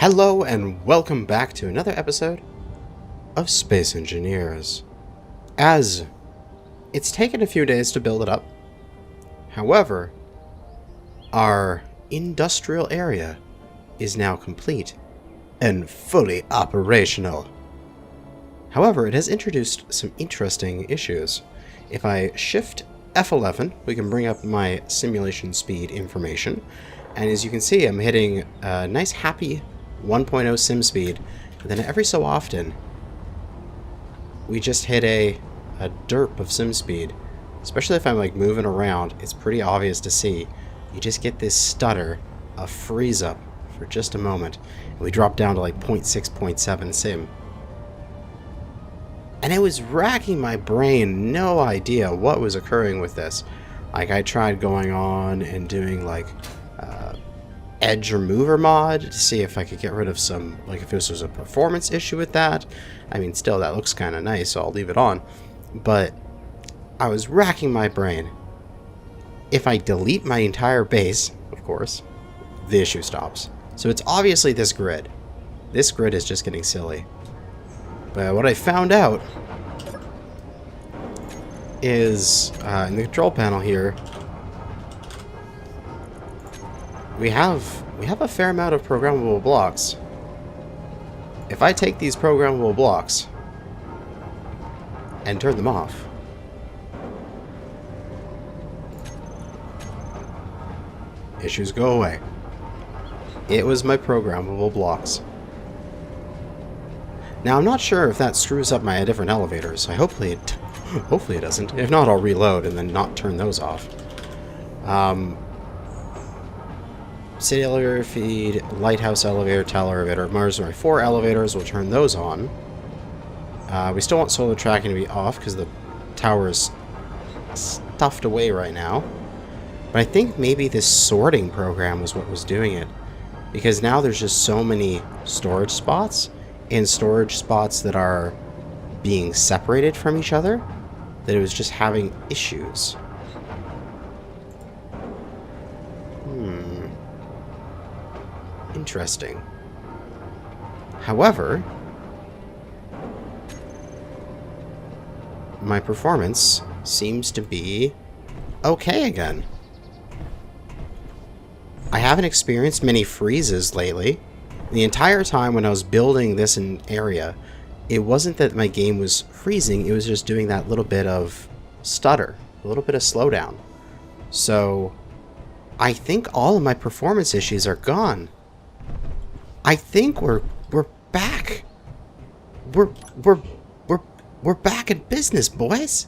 Hello and welcome back to another episode of Space Engineers. As it's taken a few days to build it up, however, our industrial area is now complete and fully operational. However, it has introduced some interesting issues. If I shift F11, we can bring up my simulation speed information, and as you can see, I'm hitting a nice happy 1.0 sim speed, and then every so often we just hit a derp of sim speed. Especially if I'm like moving around, it's pretty obvious to see. You just get this stutter, a freeze up for just a moment, and we drop down to like 0.6, 0.7 sim. And it was racking my brain, no idea what was occurring with this. Like, I tried going on and doing like edge remover mod to see if I could get rid of some, like if this was a performance issue with that. I mean, still that looks kind of nice, so I'll leave it on. But I was racking my brain. If I delete my entire base, of course, the issue stops. So it's obviously this grid. This grid is just getting silly. But what I found out is in the control panel here, we have a fair amount of programmable blocks. If I take these programmable blocks and turn them off, issues go away. It was my programmable blocks. Now I'm not sure if that screws up my different elevators. Hopefully it doesn't. If not, I'll reload and then not turn those off. City elevator feed, lighthouse elevator, tower elevator, Mars 4 elevators, we'll turn those on. We still want solar tracking to be off because the tower is stuffed away right now. But I think maybe this sorting program was what was doing it. Because now there's just so many storage spots, and storage spots that are being separated from each other, that it was just having issues. Interesting. However, my performance seems to be okay again. I haven't experienced many freezes lately. The entire time when I was building this area, it wasn't that my game was freezing, it was just doing that little bit of stutter, a little bit of slowdown. So I think all of my performance issues are gone. I think we're back. We're back in business, boys.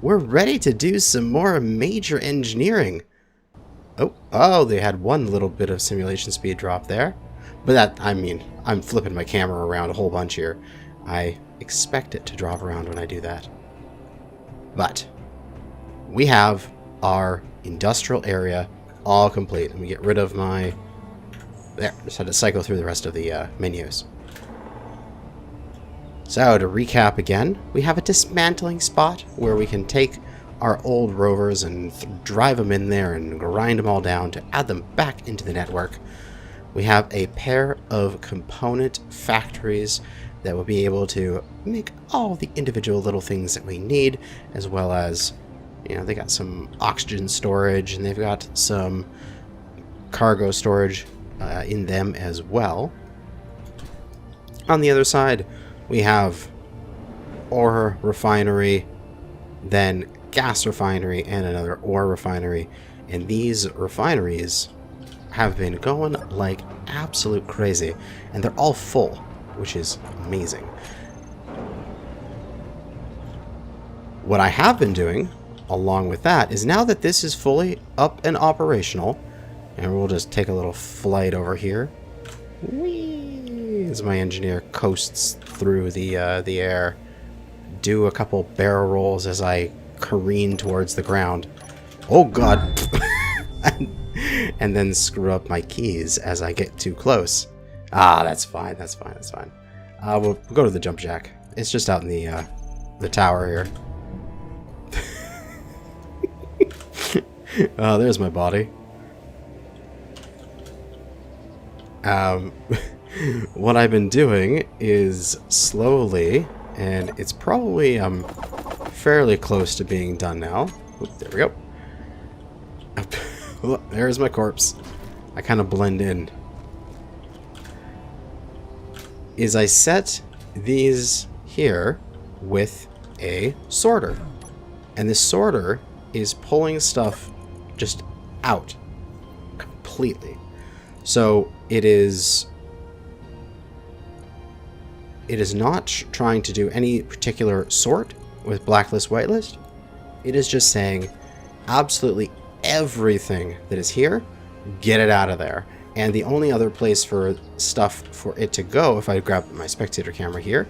We're ready to do some more major engineering. Oh, they had one little bit of simulation speed drop there. But that, I mean, I'm flipping my camera around a whole bunch here. I expect it to drop around when I do that. But we have our industrial area all complete. Let me get rid of my... There, just had to cycle through the rest of the menus. So, to recap again, we have a dismantling spot where we can take our old rovers and drive them in there and grind them all down to add them back into the network. We have a pair of component factories that will be able to make all the individual little things that we need, as well as, you know, they got some oxygen storage and they've got some cargo storage in them as well. On the other side, we have ore refinery, then gas refinery, and another ore refinery. And these refineries have been going like absolute crazy, and they're all full, which is amazing. What I have been doing along with that is, now that this is fully up and operational, and we'll just take a little flight over here. Whee! As my engineer coasts through the air. Do a couple barrel rolls as I careen towards the ground. Oh god! And then screw up my keys as I get too close. Ah, that's fine, that's fine, that's fine. We'll go to the jump jack. It's just out in the tower here. There's my body. what I've been doing is slowly, and it's probably fairly close to being done now. Oop, there we go. Look, there's my corpse. I kind of blend in. Is I set these here with a sorter. And this sorter is pulling stuff just out completely. So it is not trying to do any particular sort with blacklist, whitelist. It is just saying absolutely everything that is here, get it out of there. And the only other place for stuff for it to go, if I grab my spectator camera here,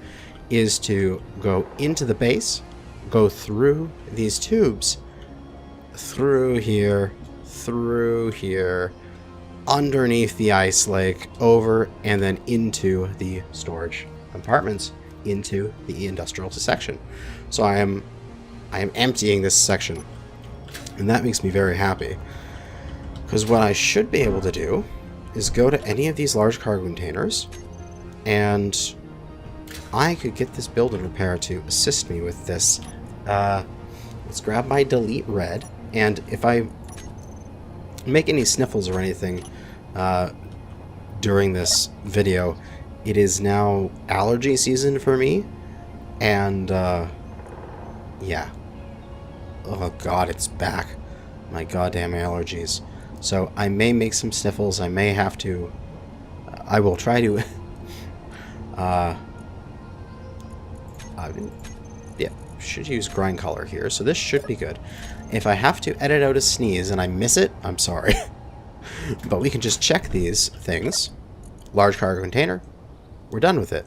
is to go into the base, go through these tubes, through here, underneath the ice lake, over, and then into the storage compartments, into the industrial section. So I am emptying this section, and that makes me very happy, because what I should be able to do is go to any of these large cargo containers, and I could get this build and repair to assist me with this. Let's grab my delete red, and if I make any sniffles or anything during this video, it is now allergy season for me, and yeah. Oh god, it's back. My goddamn allergies. So I may make some sniffles. I may have to... I will try to... yeah, should use grind color here. So this should be good. If I have to edit out a sneeze and I miss it, I'm sorry. But we can just check these things. Large cargo container. We're done with it.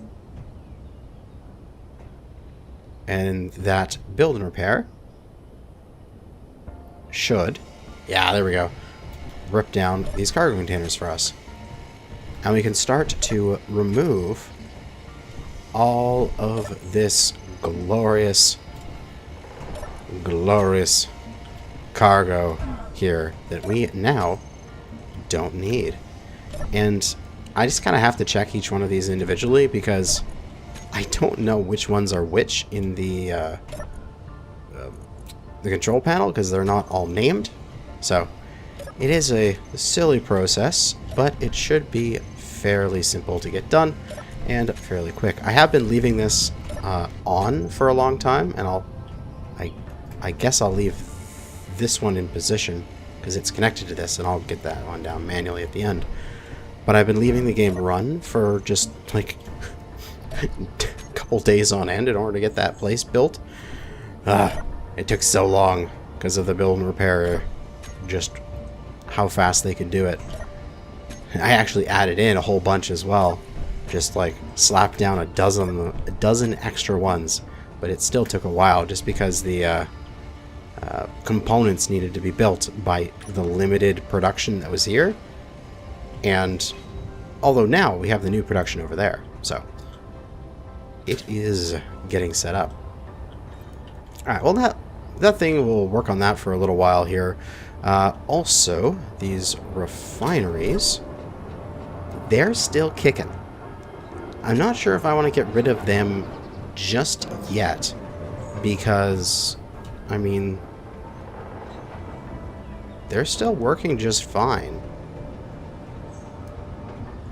And that build and repair should... Yeah, there we go. Rip down these cargo containers for us. And we can start to remove all of this glorious cargo here that we now don't need. And I just kind of have to check each one of these individually because I don't know which ones are which in the control panel because they're not all named. So it is a silly process, but it should be fairly simple to get done and fairly quick. I have been leaving this on for a long time, and I guess I'll leave this one in position because it's connected to this, and I'll get that one down manually at the end. But I've been leaving the game run for just like a couple days on end in order to get that place built. It took so long because of the build and repair, just how fast they could do it. I actually added in a whole bunch as well, just like slapped down a dozen extra ones, but it still took a while just because the components needed to be built by the limited production that was here. And although now we have the new production over there, so it is getting set up. Alright, well that thing will work on that for a little while here. Also, these refineries, they're still kicking. I'm not sure if I want to get rid of them just yet, because, I mean, they're still working just fine.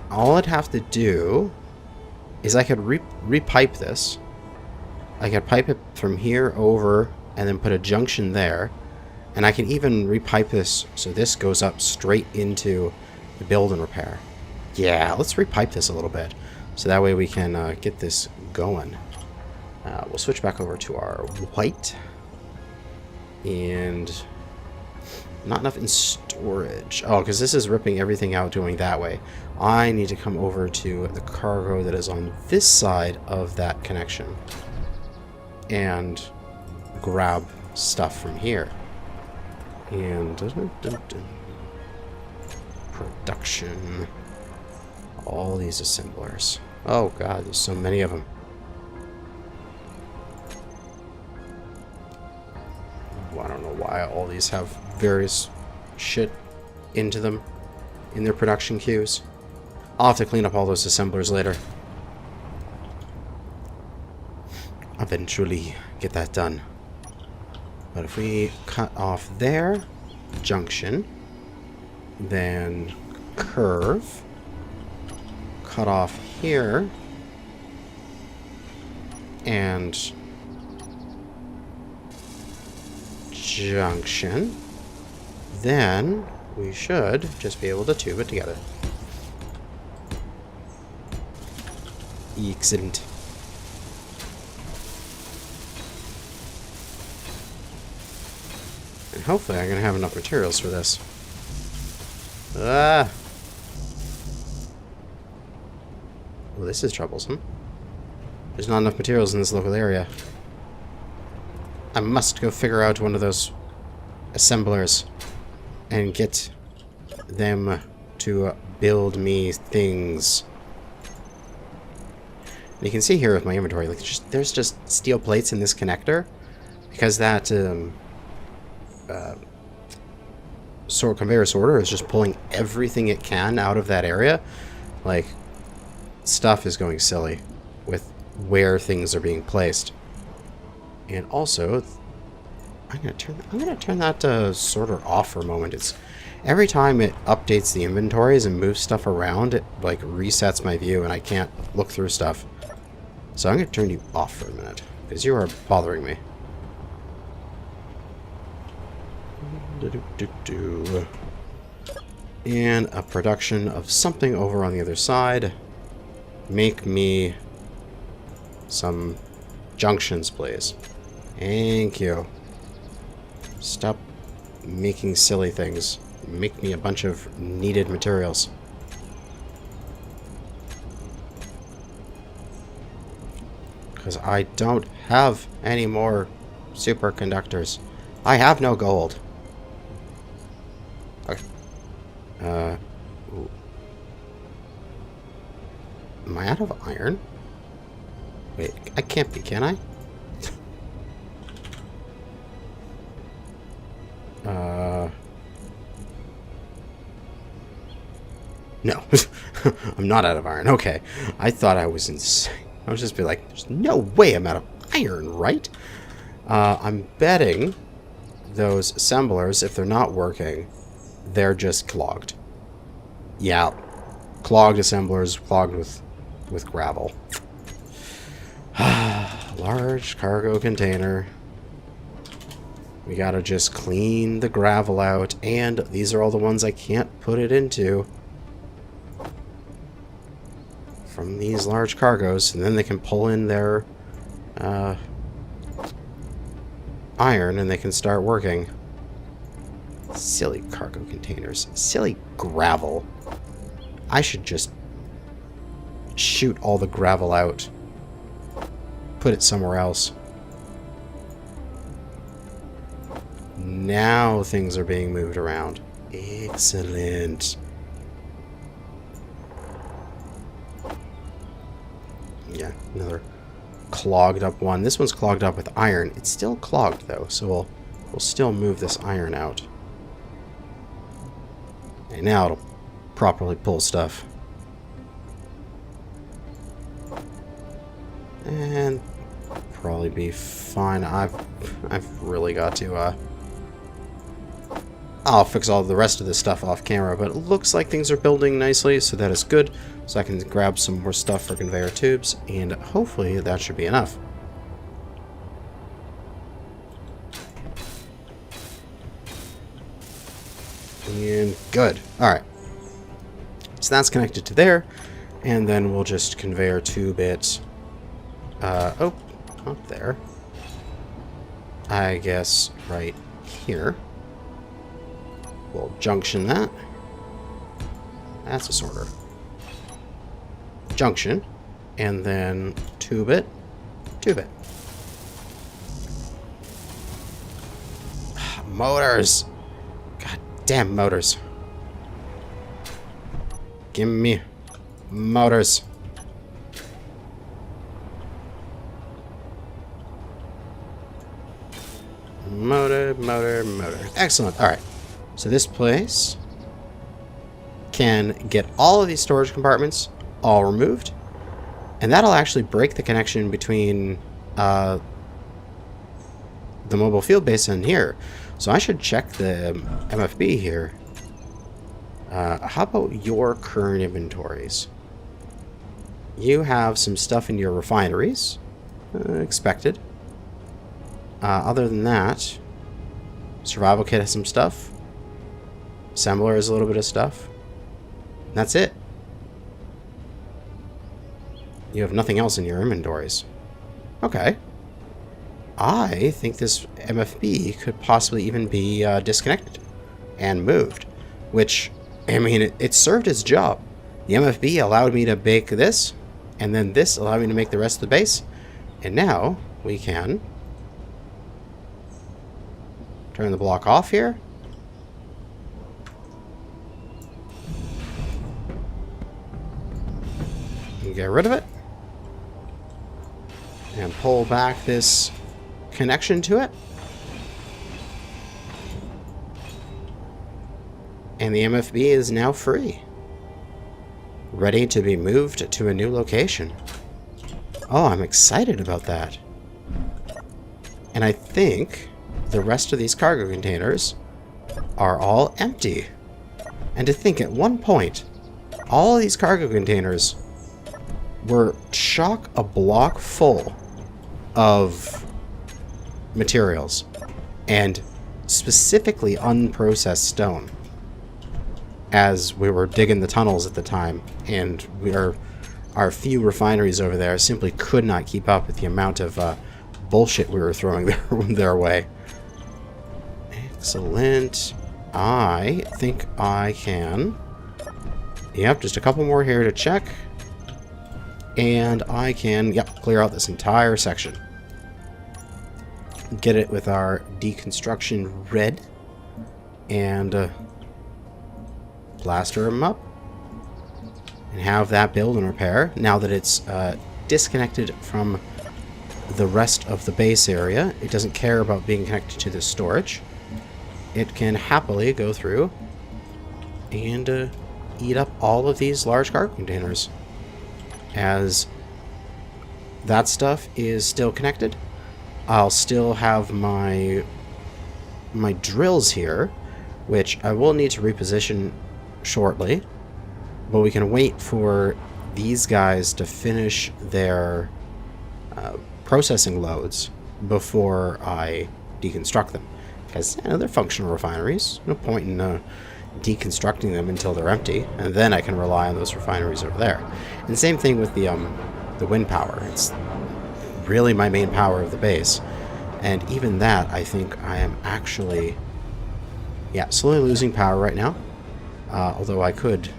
All I'd have to do is I could repipe this. I could pipe it from here over and then put a junction there. And I can even repipe this so this goes up straight into the build and repair. Yeah, let's repipe this a little bit. So that way we can get this going. We'll switch back over to our white. And not enough in storage. Oh, because this is ripping everything out going that way. I need to come over to the cargo that is on this side of that connection and grab stuff from here. And production. All these assemblers. Oh god, there's so many of them. Well, I don't know why all these have various shit into them in their production queues. I'll have to clean up all those assemblers later. Eventually get that done. But if we cut off there, junction, then curve, cut off here, and junction, then we should just be able to tube it together. Excellent. And hopefully I'm going to have enough materials for this. Ah! Well, this is troublesome. There's not enough materials in this local area. I must go figure out one of those assemblers and get them to build me things. And you can see here with my inventory, like there's just steel plates in this connector because that conveyor sorter is just pulling everything it can out of that area. Like, stuff is going silly with where things are being placed. And also, I'm gonna turn that sorter off for a moment. It's every time it updates the inventories and moves stuff around, it like resets my view and I can't look through stuff. So I'm gonna turn you off for a minute because you are bothering me. And a production of something over on the other side. Make me some junctions, please. Thank you. Stop making silly things. Make me a bunch of needed materials. Because I don't have any more superconductors. I have no gold. Ooh. Am I out of iron? Wait, I can't be, can I? No. I'm not out of iron. Okay. I thought I was insane. I was just be like, there's no way I'm out of iron, right? I'm betting those assemblers, if they're not working, they're just clogged. Yeah. Clogged assemblers, clogged with gravel. Large cargo container. We gotta just clean the gravel out, and these are all the ones I can't put it into from these large cargoes, and then they can pull in their iron and they can start working. Silly cargo containers. Silly gravel. I should just shoot all the gravel out. Put it somewhere else. Now things are being moved around. Excellent. Yeah, another clogged up one. This one's clogged up with iron. It's still clogged though, so we'll still move this iron out. And now it'll properly pull stuff. And probably be fine. I've really got to I'll fix all the rest of this stuff off camera, but it looks like things are building nicely, so that is good. So I can grab some more stuff for conveyor tubes, and hopefully that should be enough. And good. Alright. So that's connected to there, and then we'll just conveyor tube it. Oh, up there. I guess right here. We'll junction that. That's a sorter. Junction. And then tube it. Tube it. Motors. God damn motors. Give me motors. Motor. Excellent. Alright. So this place can get all of these storage compartments all removed, and that'll actually break the connection between the mobile field base in here. So I should check the MFB here. How about your current inventories? You have some stuff in your refineries. Expected. Other than that, survival kit has some stuff. Assembler has a little bit of stuff. That's it. You have nothing else in your inventories. Okay. I think this MFB could possibly even be disconnected and moved, which, I mean, it served its job. The MFB allowed me to bake this, and then this allowed me to make the rest of the base, and now we can turn the block off here. And get rid of it. And pull back this connection to it. And the MFB is now free. Ready to be moved to a new location. Oh, I'm excited about that. And I think the rest of these cargo containers are all empty. And to think at one point, all of these cargo containers were chock-a-block full of materials, and specifically unprocessed stone, as we were digging the tunnels at the time, and our few refineries over there simply could not keep up with the amount of bullshit we were throwing their way. Excellent. I think I can... Yep, just a couple more here to check. And I can, yep, clear out this entire section. Get it with our deconstruction red. And plaster them up. And have that build and repair. Now that it's disconnected from the rest of the base area, it doesn't care about being connected to the storage. It can happily go through and eat up all of these large cargo containers. As that stuff is still connected, I'll still have my drills here, which I will need to reposition shortly, but we can wait for these guys to finish their processing loads before I deconstruct them, because they're functional refineries. No point in deconstructing them until they're empty, and then I can rely on those refineries over there. And same thing with the wind power. It's really my main power of the base, and even that, I think I am actually, yeah, slowly losing power right now. Although I could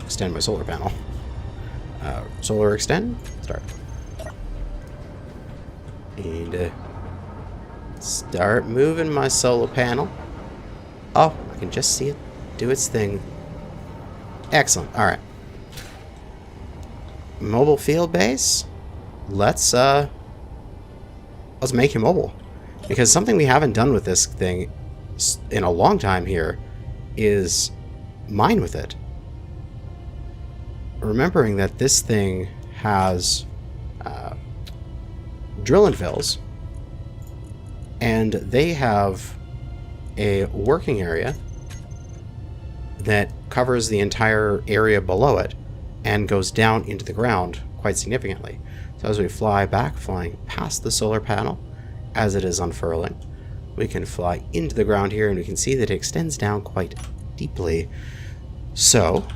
extend my solar panel. Solar extend, start, and start moving my solar panel. Oh, I can just see it do its thing. Excellent. All right. Mobile field base. Let's make it mobile, because something we haven't done with this thing in a long time here is mine with it. Remembering that this thing has drill and fills, and they have a working area that covers the entire area below it and goes down into the ground quite significantly. So as we fly back, flying past the solar panel as it is unfurling, we can fly into the ground here, and we can see that it extends down quite deeply. So,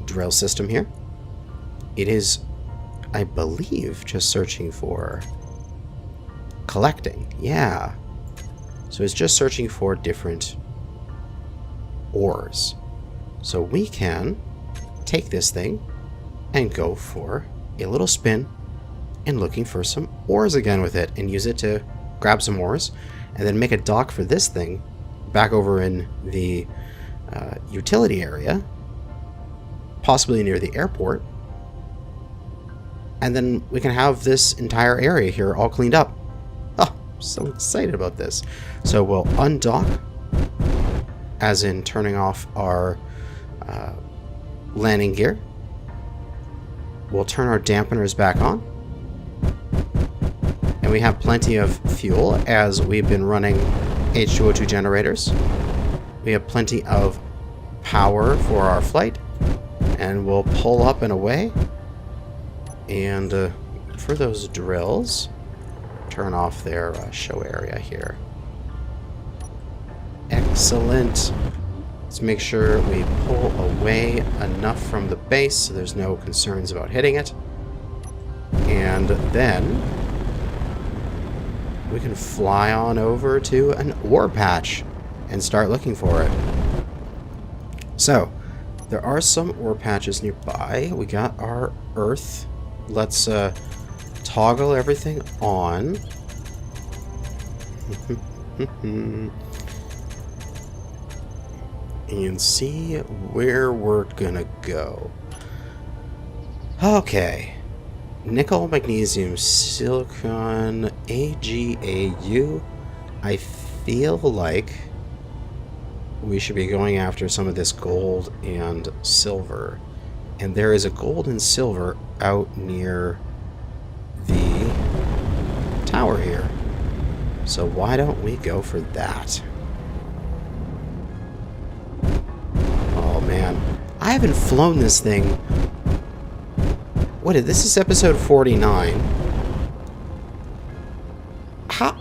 drill system here. It is, I believe, just searching for collecting. Yeah. So it's just searching for different ores. So we can take this thing and go for a little spin and looking for some ores again with it, and use it to grab some ores, and then make a dock for this thing back over in the utility area, possibly near the airport, and then we can have this entire area here all cleaned up. Oh, I'm so excited about this. So we'll undock as in turning off our landing gear. We'll turn our dampeners back on. And we have plenty of fuel as we've been running H2O2 generators. We have plenty of power for our flight. And we'll pull up and away. And for those drills, turn off their show area here. Excellent. Let's make sure we pull away enough from the base so there's no concerns about hitting it. And then we can fly on over to an ore patch and start looking for it. So, there are some ore patches nearby. We got our earth. Let's toggle everything on. And see where we're gonna go. Okay. Nickel, magnesium, silicon, AgAu. I feel like we should be going after some of this gold and silver. And there is a gold and silver out near the tower here. So why don't we go for that? Oh man, I haven't flown this thing. What is this? Is episode 49. How?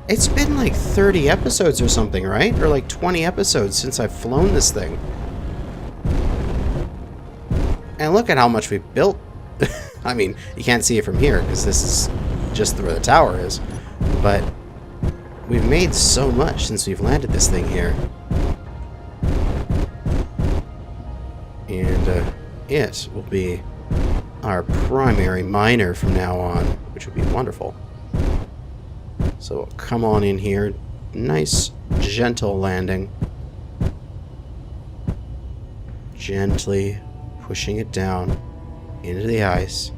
It's been like 30 episodes or something, right? Or like 20 episodes since I've flown this thing. And look at how much we built. I mean, you can't see it from here because this is just where the tower is. But we've made so much since we've landed this thing here. And it will be our primary miner from now on, which would be wonderful. So we'll come on in here. Nice, gentle landing. Gently pushing it down into the ice.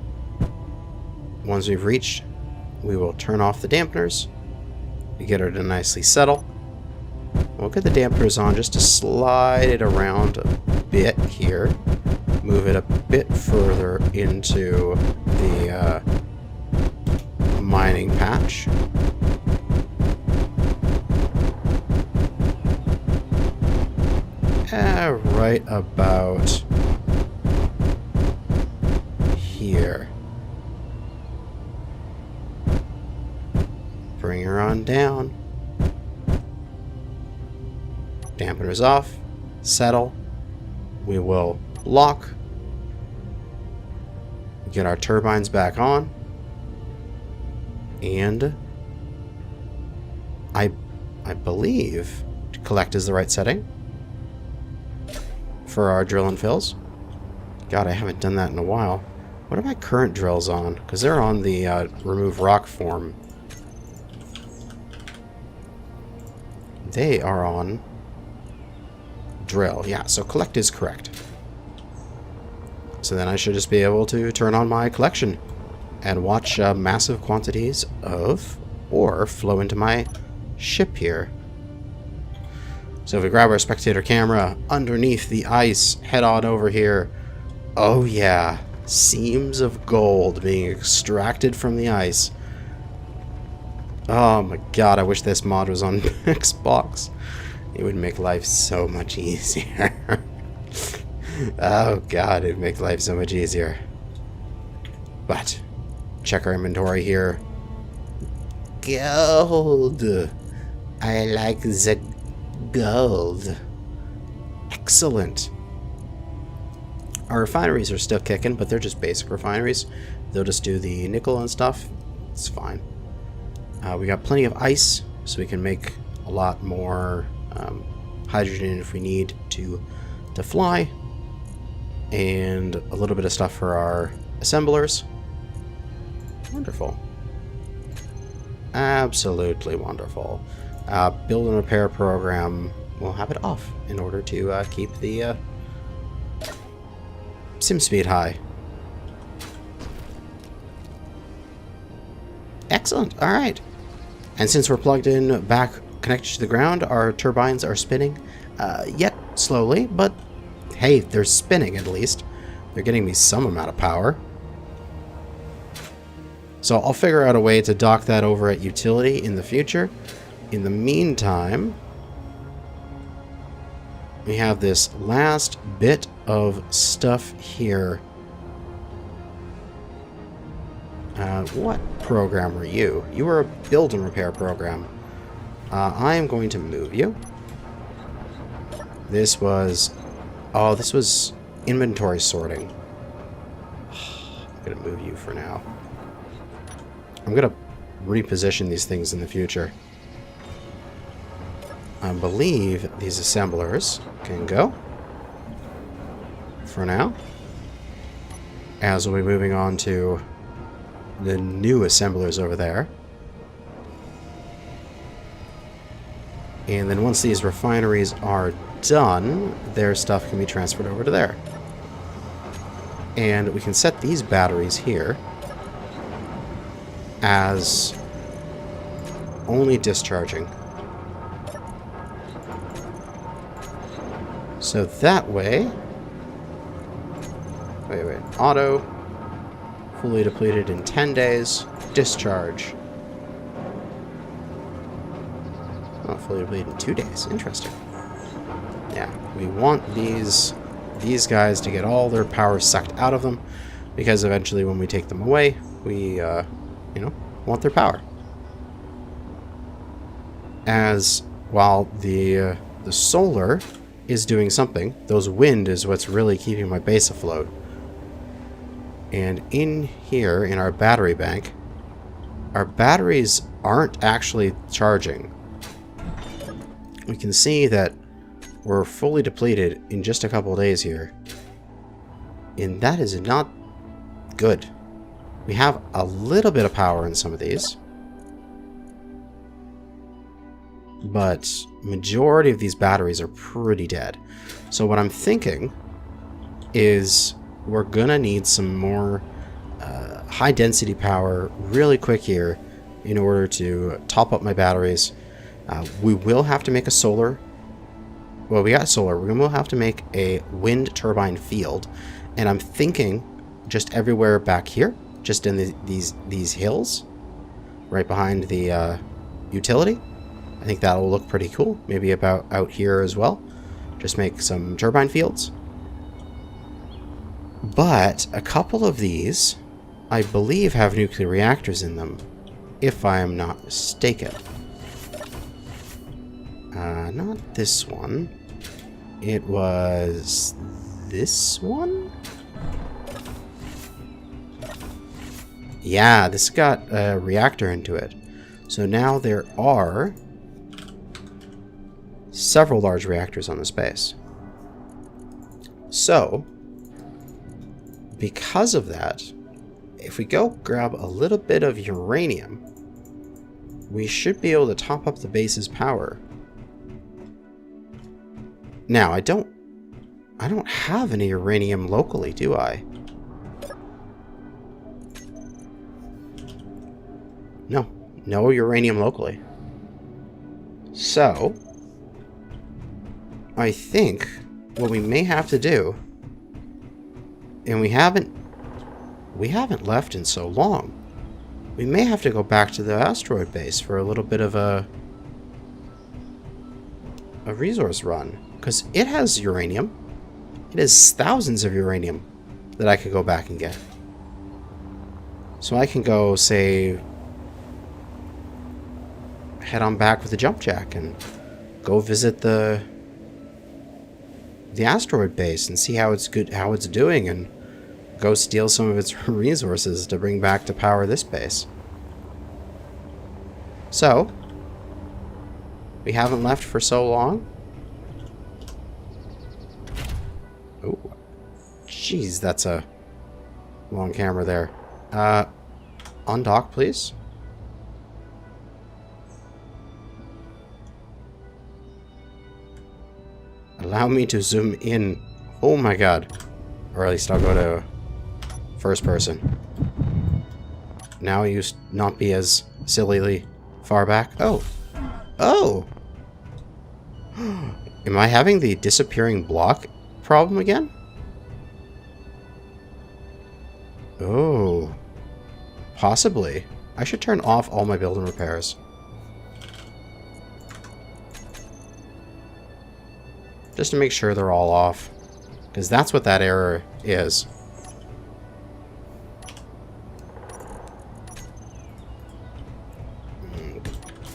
Once we've reached, we will turn off the dampeners to get her to nicely settle. We'll get the dampeners on just to slide it around a bit here. Move it a bit further into the mining patch. Right about here. Bring her on down. Dampeners off. Settle. We will lock. Get our turbines back on. And I believe collect is the right setting for our drill and fills. God, I haven't done that in a while. What are my current drills on? Because they're on the remove rock form. They are on drill. Yeah, so collect is correct. So then I should just be able to turn on my collection and watch massive quantities of ore flow into my ship here. So if we grab our spectator camera underneath the ice, head on over here. Oh yeah, seams of gold being extracted from the ice. Oh my god, I wish this mod was on Xbox. It would make life so much easier. Oh god, it'd make life so much easier. But, check our inventory here. Gold! I like the gold. Excellent. Our refineries are still kicking, but they're just basic refineries. They'll just do the nickel and stuff. It's fine. We got plenty of ice, so we can make a lot more hydrogen if we need to fly. And a little bit of stuff for our assemblers. Wonderful. Absolutely wonderful. Build and repair program, we'll have it off in order to keep the sim speed high. Excellent. Alright. And since we're plugged in back connected to the ground, our turbines are spinning Yet slowly, but hey, they're spinning at least. They're getting me some amount of power. So I'll figure out a way to dock that over at utility in the future. In the meantime, we have this last bit of stuff here. What program are you? You are a build and repair program. I am going to move you. This was... Oh, this was inventory sorting. I'm going to move you for now. I'm going to reposition these things in the future. I believe these assemblers can go for now, as we'll be moving on to the new assemblers over there. And then once these refineries are done, their stuff can be transferred over to there. And we can set these batteries here as only discharging. So that way... Wait. Auto. Fully depleted in 10 days. Discharge. Oh, fully depleted in 2 days. Interesting. Yeah, we want these guys to get all their power sucked out of them, because eventually when we take them away, we, you know, want their power. As while the solar is doing something, those wind is what's really keeping my base afloat. And in here, in our battery bank, our batteries aren't actually charging. We can see that we're fully depleted in just a couple of days here. And that is not good. We have a little bit of power in some of these, but majority of these batteries are pretty dead. So what I'm thinking is we're gonna need some more high density power really quick here in order to top up my batteries. We will have to make a solar. Well, we got solar. We're gonna have to make a wind turbine field, and I'm thinking just everywhere back here, just in these hills, right behind the utility. I think that will look pretty cool. Maybe about out here as well. Just make some turbine fields. But a couple of these, I believe, have nuclear reactors in them, if I am not mistaken. Not this one. It was this one? Yeah, this got a reactor into it. So now there are several large reactors on this base. So, because of that, if we go grab a little bit of uranium, we should be able to top up the base's power. Now, I don't have any uranium locally, do I? No uranium locally. So, I think what we may have to do, and we haven't left in so long, we may have to go back to the asteroid base for a little bit of a resource run, because it has uranium. It has thousands of uranium that I could go back and get. So I can go, say, head on back with the jump jack and go visit the asteroid base and see how it's doing, and go steal some of its resources to bring back to power this base. So, we haven't left for so long. Oh, jeez, that's a long camera there. Undock, please. Allow me to zoom in. Oh my god. Or at least I'll go to first person. Now you not be as sillily far back. Oh. Oh! Am I having the disappearing block problem again? Oh. Possibly. I should turn off all my build and repairs. Just to make sure they're all off. Because that's what that error is.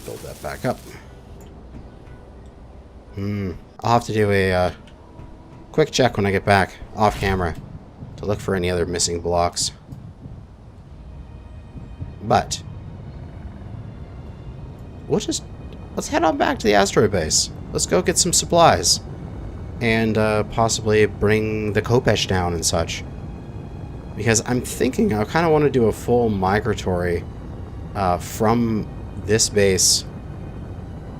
Build that back up. I'll have to do a quick check when I get back off camera to look for any other missing blocks. But let's head on back to the asteroid base. Let's go get some supplies and possibly bring the Kopesh down and such. Because I'm thinking I kind of want to do a full migratory from this base,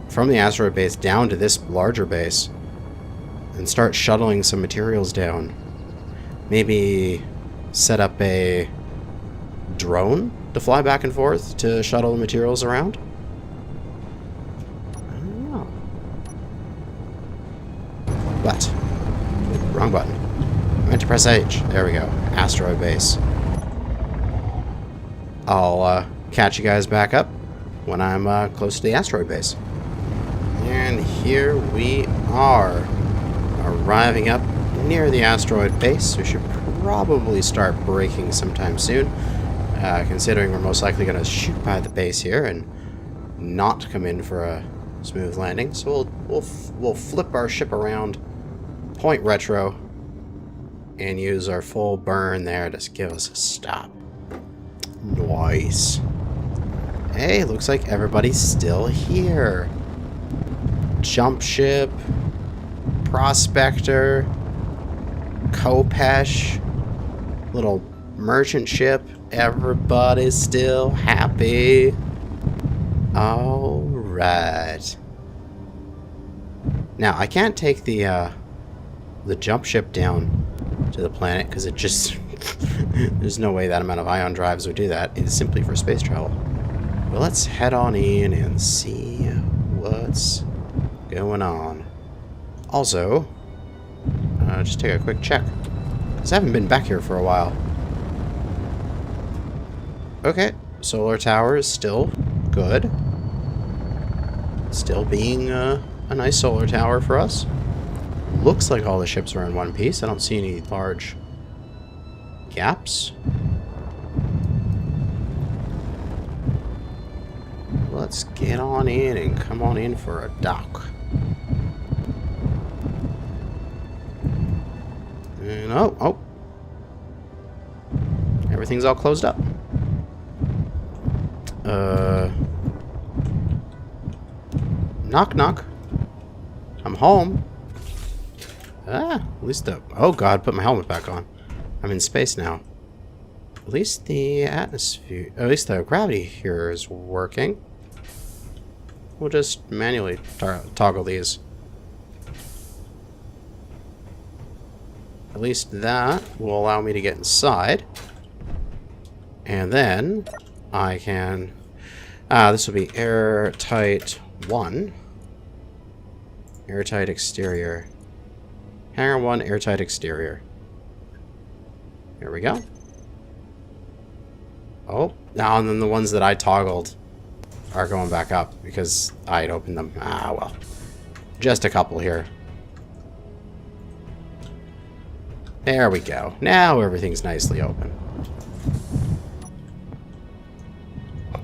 from the asteroid base down to this larger base, and start shuttling some materials down. Maybe set up a drone to fly back and forth to shuttle the materials around. I don't know. But wrong button. I meant to press H. There we go. Asteroid base. I'll catch you guys back up when I'm close to the asteroid base. And here we are, arriving up near the asteroid base. We should probably start braking sometime soon, considering we're most likely going to shoot by the base here and not come in for a smooth landing. So we'll flip our ship around, point retro, and use our full burn there to give us a stop. Nice. Hey, looks like everybody's still here. Jump ship, prospector, Kopesh, little merchant ship. Everybody's still happy. All right. Now I can't take the jump ship down to the planet because it just there's no way that amount of ion drives would do that. It's simply for space travel. But let's head on in and see what's going on. Also, just take a quick check, because I haven't been back here for a while. Okay, solar tower is still good. Still being a nice solar tower for us. Looks like all the ships are in one piece. I don't see any large gaps. Let's get on in and come on in for a dock. And oh. Everything's all closed up. Knock knock. I'm home. At least the... Oh god, put my helmet back on. I'm in space now. At least the atmosphere... At least the gravity here is working. We'll just manually toggle these. At least that will allow me to get inside. And then I can... this will be airtight 1. Airtight exterior. Hangar 1, airtight exterior. Here we go. Oh, now and then the ones that I toggled are going back up because I'd opened them. Ah, well. Just a couple here. There we go. Now everything's nicely open.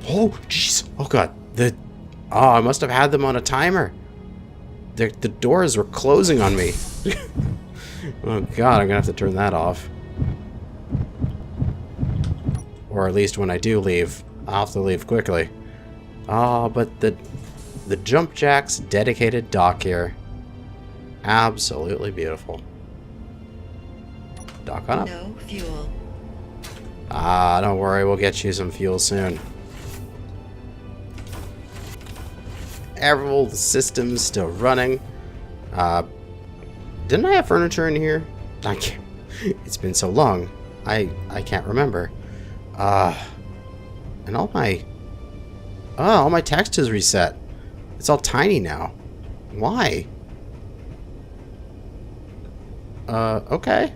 Oh, jeez. Oh, God. Oh, I must have had them on a timer. The doors were closing on me. Oh, God. I'm going to have to turn that off. Or at least when I do leave, I'll have to leave quickly. Oh, but the jump jack's dedicated dock here. Absolutely beautiful. Dock on up. No fuel. Ah, don't worry, we'll get you some fuel soon. All the systems still running. Didn't I have furniture in here? I can't. It's been so long. I can't remember. And all my text is reset. It's all tiny now. Why? Okay.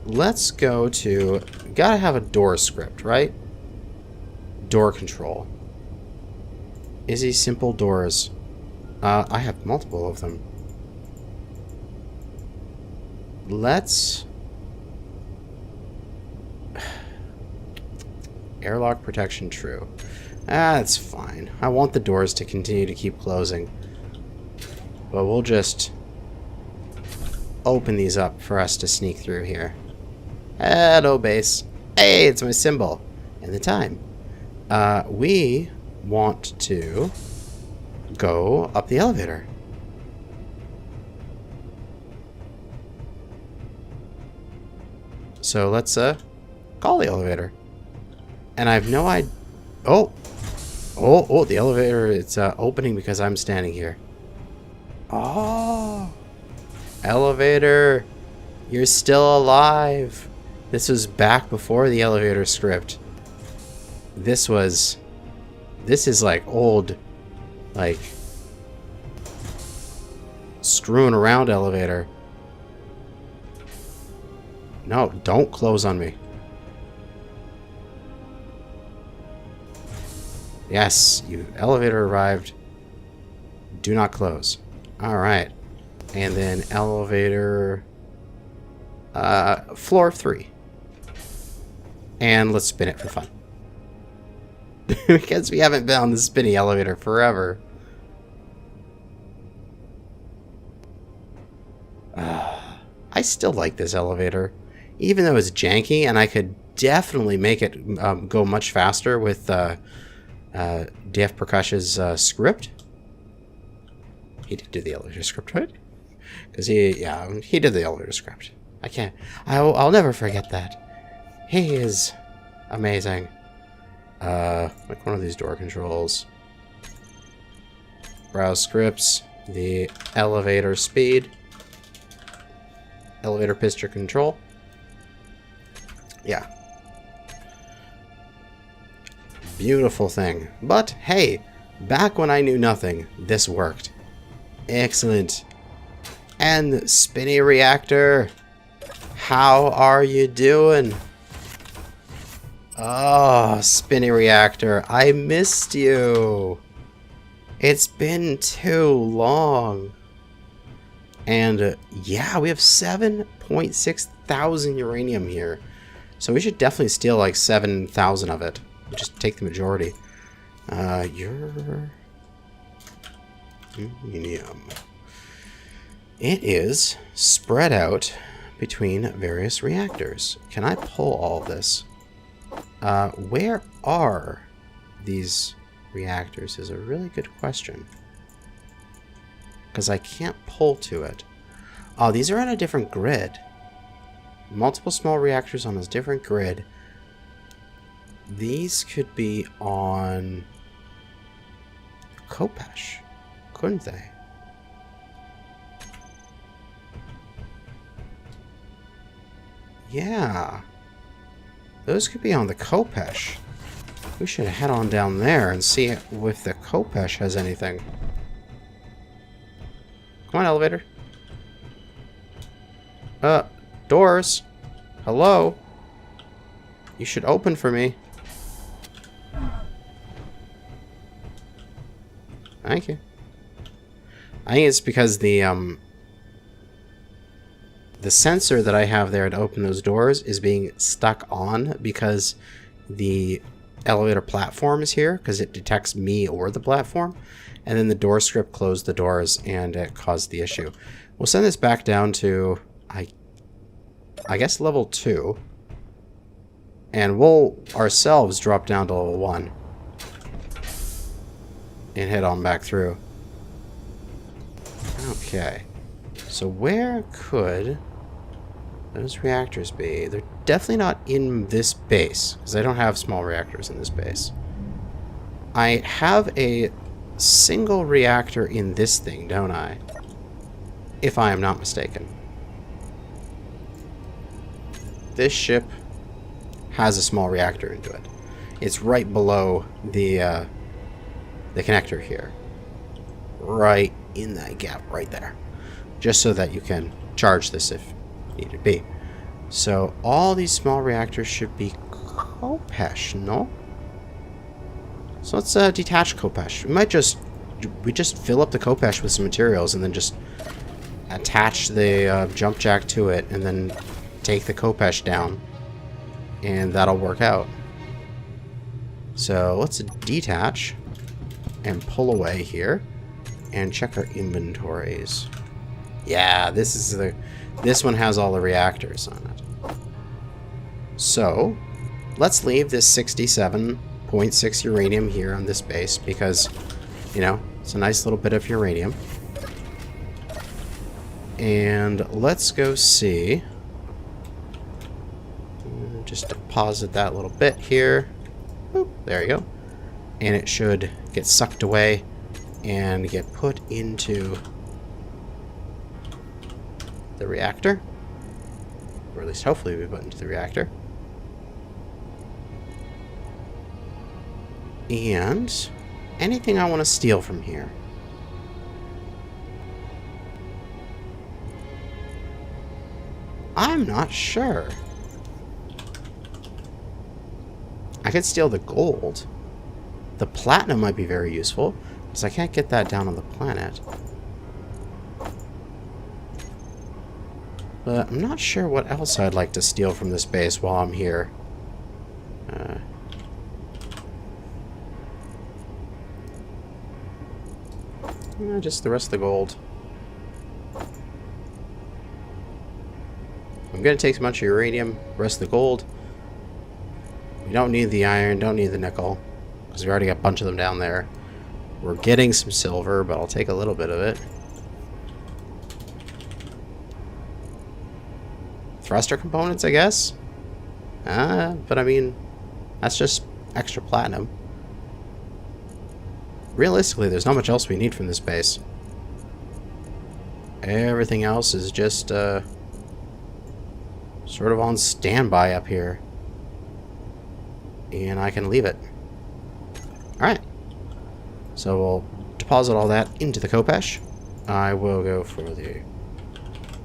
Let's go to... Gotta have a door script, right? Door control. Izzy simple doors. I have multiple of them. Let's... Airlock protection true. That's fine. I want the doors to continue to keep closing. But we'll just open these up for us to sneak through here. Hello, base. Hey, it's my symbol. And the time. We want to go up the elevator. So let's call the elevator. And I have no idea. Oh, the elevator, it's opening because I'm standing here. Oh, elevator, you're still alive. This was back before the elevator script. This is like old, like screwing around elevator. No, don't close on me. Yes, you elevator arrived. Do not close. Alright. And then elevator floor 3. And let's spin it for fun. Because we haven't been on the spinny elevator forever. I still like this elevator. Even though it's janky, and I could definitely make it go much faster with DF Prakash's script. He did do the elevator script, right? Because he did the elevator script. I'll never forget that. He is amazing. Like one of these door controls. Browse scripts. The elevator speed. Elevator piston control. Yeah. Beautiful thing. But hey, back when I knew nothing, this worked. Excellent. And spinny reactor, how are you doing? Oh, spinny reactor, I missed you. It's been too long. And yeah, we have 7.6 thousand uranium here. So we should definitely steal like 7,000 of it. We'll just take the majority. Uranium. It is spread out between various reactors. Can I pull all of this? Where are these reactors is a really good question. Because I can't pull to it. Oh, these are on a different grid. Multiple small reactors on a different grid. These could be on Kopesh, couldn't they? Yeah. Those could be on the Kopesh. We should head on down there and see if the Kopesh has anything. Come on, elevator. Doors. Hello? You should open for me. Thank you. I think it's because the sensor that I have there to open those doors is being stuck on because the elevator platform is here, because it detects me or the platform, and then the door script closed the doors and it caused the issue. We'll send this back down to I guess level 2, and we'll ourselves drop down to level 1 and head on back through. Okay, so where could those reactors be? They're definitely not in this base, because I don't have small reactors in this base. I have a single reactor in this thing, don't I? If I am not mistaken. This ship has a small reactor into it. It's right below the connector here. Right in that gap right there. just so that you can charge this if needed be. So all these small reactors should be Khopesh, no? So let's detach Khopesh. We just fill up the Khopesh with some materials and then just attach the jump jack to it and then take the Khopesh down, and that'll work out. So let's detach and pull away here and check our inventories. Yeah, this one has all the reactors on it. So let's leave this 67.6 uranium here on this base because, you know, it's a nice little bit of uranium. And let's go see. Just deposit that little bit here. Boop, there you go. And it should get sucked away and get put into the reactor. Or at least hopefully we put into the reactor. And anything I want to steal from here. I'm not sure. I could steal the gold. The platinum might be very useful, because I can't get that down on the planet. But I'm not sure what else I'd like to steal from this base while I'm here. Just the rest of the gold. I'm going to take a bunch of uranium, rest of the gold. We don't need the iron, don't need the nickel, because we already got a bunch of them down there. We're getting some silver, but I'll take a little bit of it. Thruster components, I guess? But I mean, that's just extra platinum. Realistically, there's not much else we need from this base. Everything else is just, sort of on standby up here. And I can leave it. Alright. So we'll deposit all that into the Khopesh. I will go for the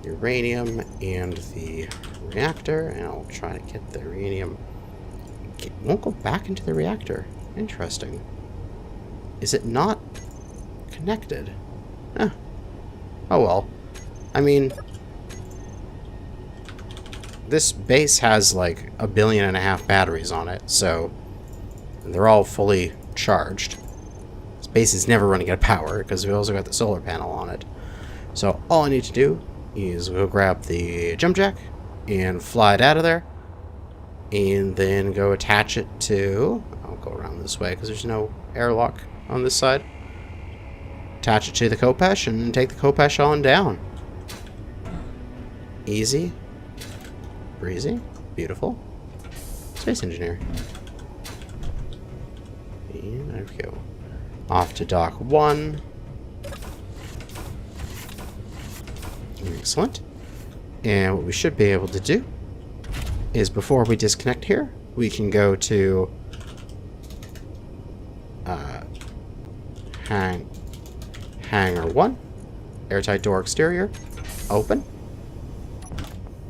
uranium and the reactor, and I'll try to get the uranium. It won't go back into the reactor. Interesting. Is it not connected? Huh. Oh well. I mean, this base has like 1.5 billion batteries on it, so they're all fully charged. This base is never running out of power because we also got the solar panel on it. So all I need to do is go grab the jump jack and fly it out of there, and then go attach it to, I'll go around this way because there's no airlock on this side. Attach it to the Khopesh and take the Khopesh on down. Easy. Breezy. Beautiful. Space engineer. And there we go. Off to dock 1. Excellent. And what we should be able to do is, before we disconnect here, we can go to Hangar 1, airtight door exterior, open,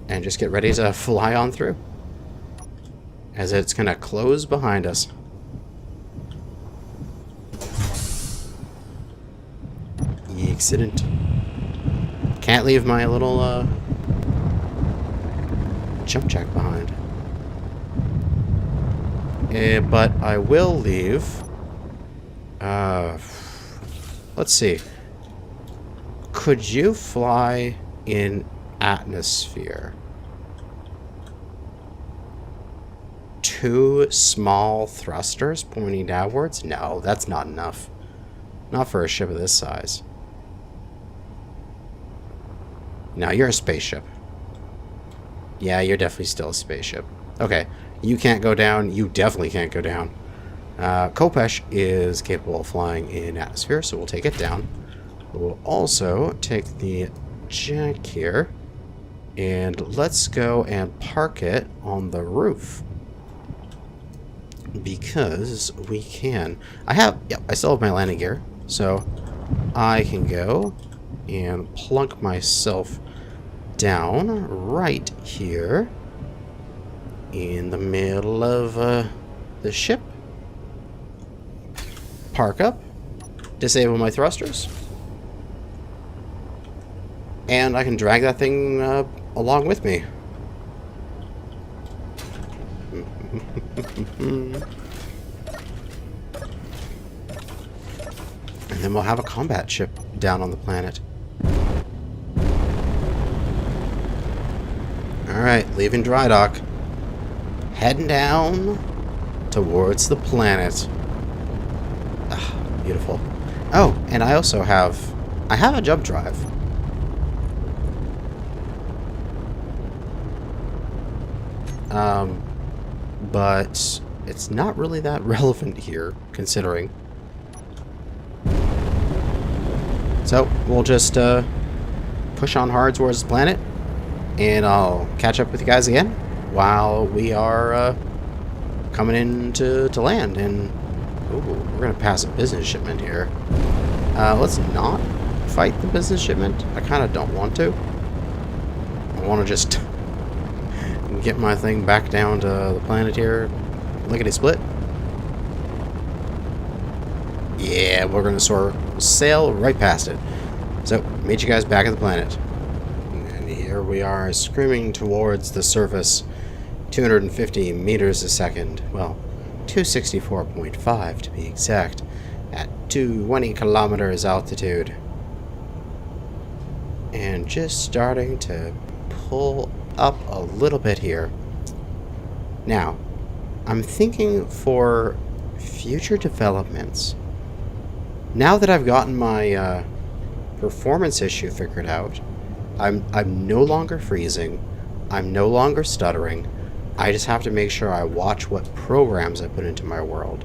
and just get ready to fly on through, as it's going to close behind us. Excellent. Can't leave my little jump jack behind. But I will leave. Let's see. Could you fly in atmosphere? 2 small thrusters pointing downwards? No, that's not enough. Not for a ship of this size. No, you're a spaceship. Yeah, you're definitely still a spaceship. Okay, you can't go down. You definitely can't go down. Khopesh is capable of flying in atmosphere, so we'll take it down. We'll also take the jack here, and let's go and park it on the roof. Because we can. I still have my landing gear, so I can go and plunk myself down right here in the middle of the ship. Park up, disable my thrusters, and I can drag that thing along with me. And then we'll have a combat ship down on the planet. Alright, leaving dry dock. Heading down towards the planet. Ah, beautiful. Oh, and I also have... I have a jump drive. But it's not really that relevant here, considering. So, we'll just push on hard towards the planet, and I'll catch up with you guys again while we are coming in to land. And ooh, we're going to pass a business shipment here. Let's not fight the business shipment. I kind of don't want to. I want to just get my thing back down to the planet here. Lickety split. Yeah, we're going to sail right past it. So, meet you guys back at the planet. And here we are, screaming towards the surface. 250 meters a second. Well, 264.5 to be exact. At 20 kilometers altitude. And just starting to pull up a little bit here. Now, I'm thinking for future developments. Now that I've gotten my performance issue figured out, I'm no longer freezing. I'm no longer stuttering. I just have to make sure I watch what programs I put into my world.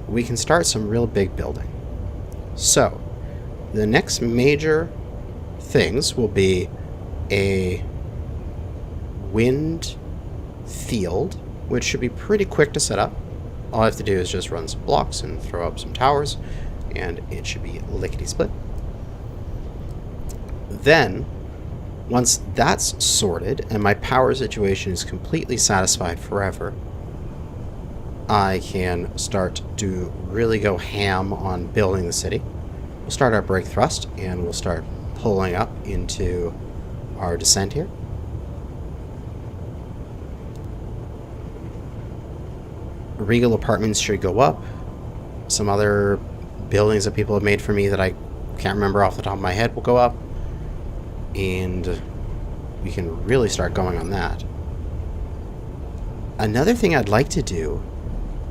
We can start some real big building. So, the next major things will be a wind field, which should be pretty quick to set up. All I have to do is just run some blocks and throw up some towers, and it should be lickety-split. Then, once that's sorted and my power situation is completely satisfied forever, I can start to really go ham on building the city. We'll start our brake thrust, and we'll start pulling up into our descent here. Regal Apartments should go up. Some other buildings that people have made for me that I can't remember off the top of my head will go up. And we can really start going on that. Another thing I'd like to do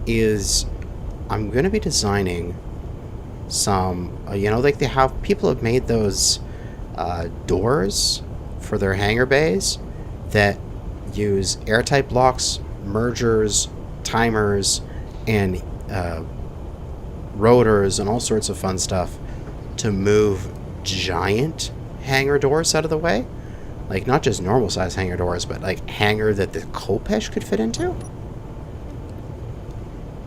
is I'm going to be designing some, like they have, people have made those doors for their hangar bays that use airtight blocks, mergers, timers, and rotors and all sorts of fun stuff to move giant hangar doors out of the way. Like, not just normal size hangar doors, but like hangar that the Khopesh could fit into.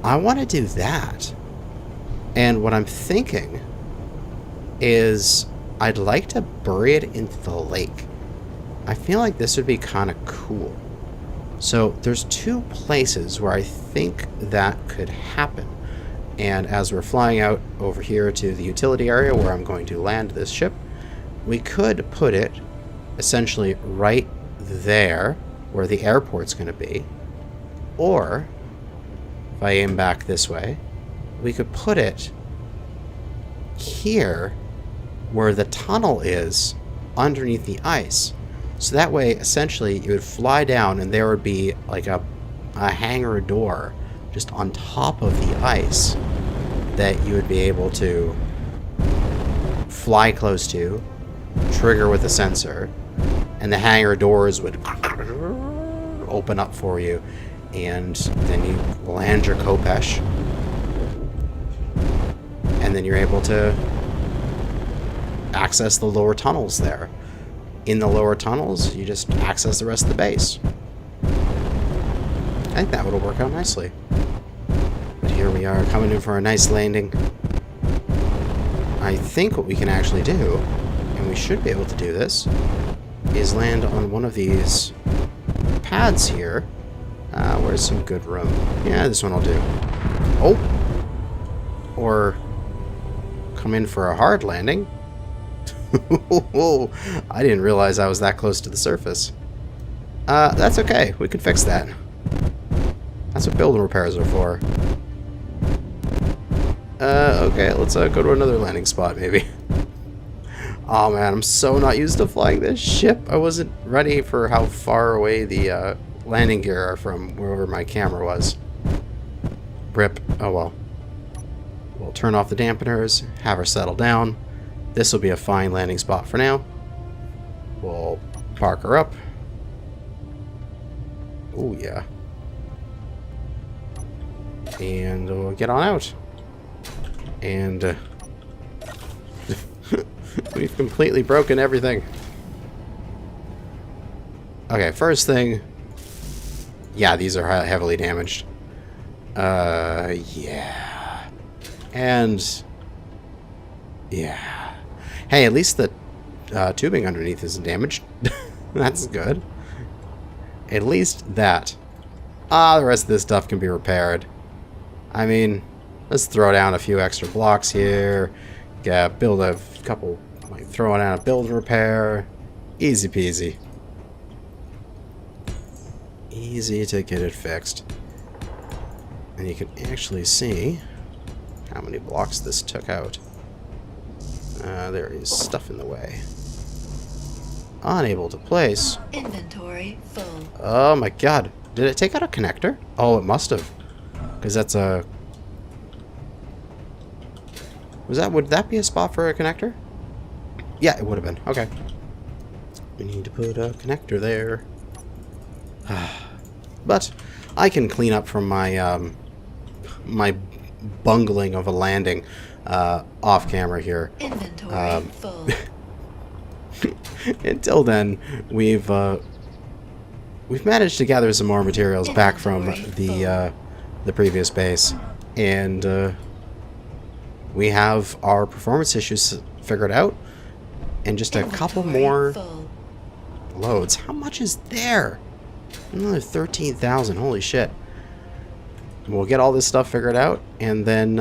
I want to do that. And what I'm thinking is I'd like to bury it into the lake. I feel like this would be kind of cool. So there's two places where I think that could happen. And as we're flying out over here to the utility area where I'm going to land this ship, we could put it essentially right there where the airport's going to be. Or, if I aim back this way, we could put it here where the tunnel is underneath the ice. So that way, essentially, you would fly down and there would be like a hangar door just on top of the ice that you would be able to fly close to, trigger with a sensor, and the hangar doors would open up for you, and then you land your Khopesh, and then you're able to access the lower tunnels there. In the lower tunnels, you just access the rest of the base. I think that would work out nicely. But here we are, coming in for a nice landing. I think what we can actually do, and we should be able to do this, is land on one of these pads here. Where's some good room? Yeah, this one will do. Oh! Or come in for a hard landing. I didn't realize I was that close to the surface. That's okay. We can fix that. That's what building repairs are for. Okay, let's go to another landing spot, maybe. Oh man, I'm so not used to flying this ship. I wasn't ready for how far away the landing gear are from wherever my camera was. Rip. Oh well. We'll turn off the dampeners, have her settle down. This will be a fine landing spot for now. We'll park her up. Oh yeah. And we'll get on out. And we've completely broken everything. Okay, first thing. Yeah, these are heavily damaged. Yeah. And yeah. Hey, at least the tubing underneath isn't damaged. That's good. At least that. The rest of this stuff can be repaired. I mean, let's throw down a few extra blocks here. Yeah, build a couple, like throw down a build and repair. Easy peasy. Easy to get it fixed. And you can actually see how many blocks this took out. There is stuff in the way. Unable to place. Inventory full. Oh my god. Did it take out a connector? Oh, it must have. Because that's a... Would that be a spot for a connector? Yeah, it would have been. Okay. We need to put a connector there. But I can clean up from my my bungling of a landing off camera here. Inventory full. Until then, we've managed to gather some more materials back from the previous base, and we have our performance issues figured out, and just a couple more loads. How much is there? Another 13,000. Holy shit! We'll get all this stuff figured out, and then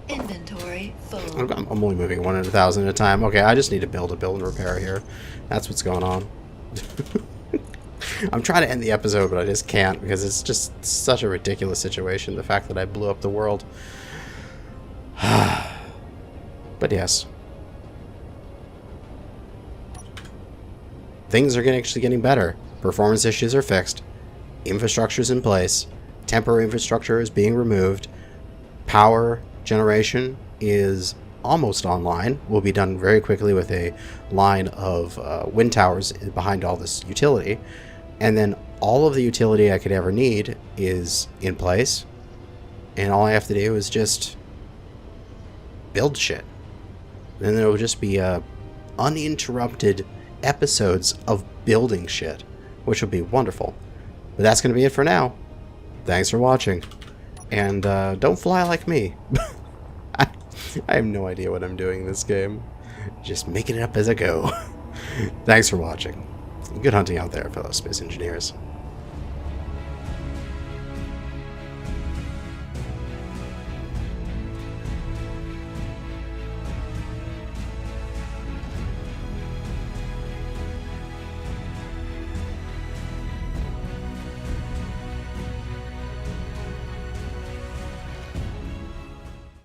inventory full. I'm only moving 100,000 at a time. Okay, I just need to build and repair here. That's what's going on. I'm trying to end the episode, but I just can't because it's just such a ridiculous situation. The fact that I blew up the world. But yes. Things are actually getting better. Performance issues are fixed. Infrastructure's in place. Temporary infrastructure is being removed. Power generation is almost online. Will be done very quickly with a line of wind towers behind all this utility. And then all of the utility I could ever need is in place. And all I have to do is just build shit. Then there will just be uninterrupted episodes of building shit, which will be wonderful. But that's going to be it for now. Thanks for watching. And don't fly like me. I have no idea what I'm doing in this game. Just making it up as I go. Thanks for watching. Good hunting out there, fellow space engineers.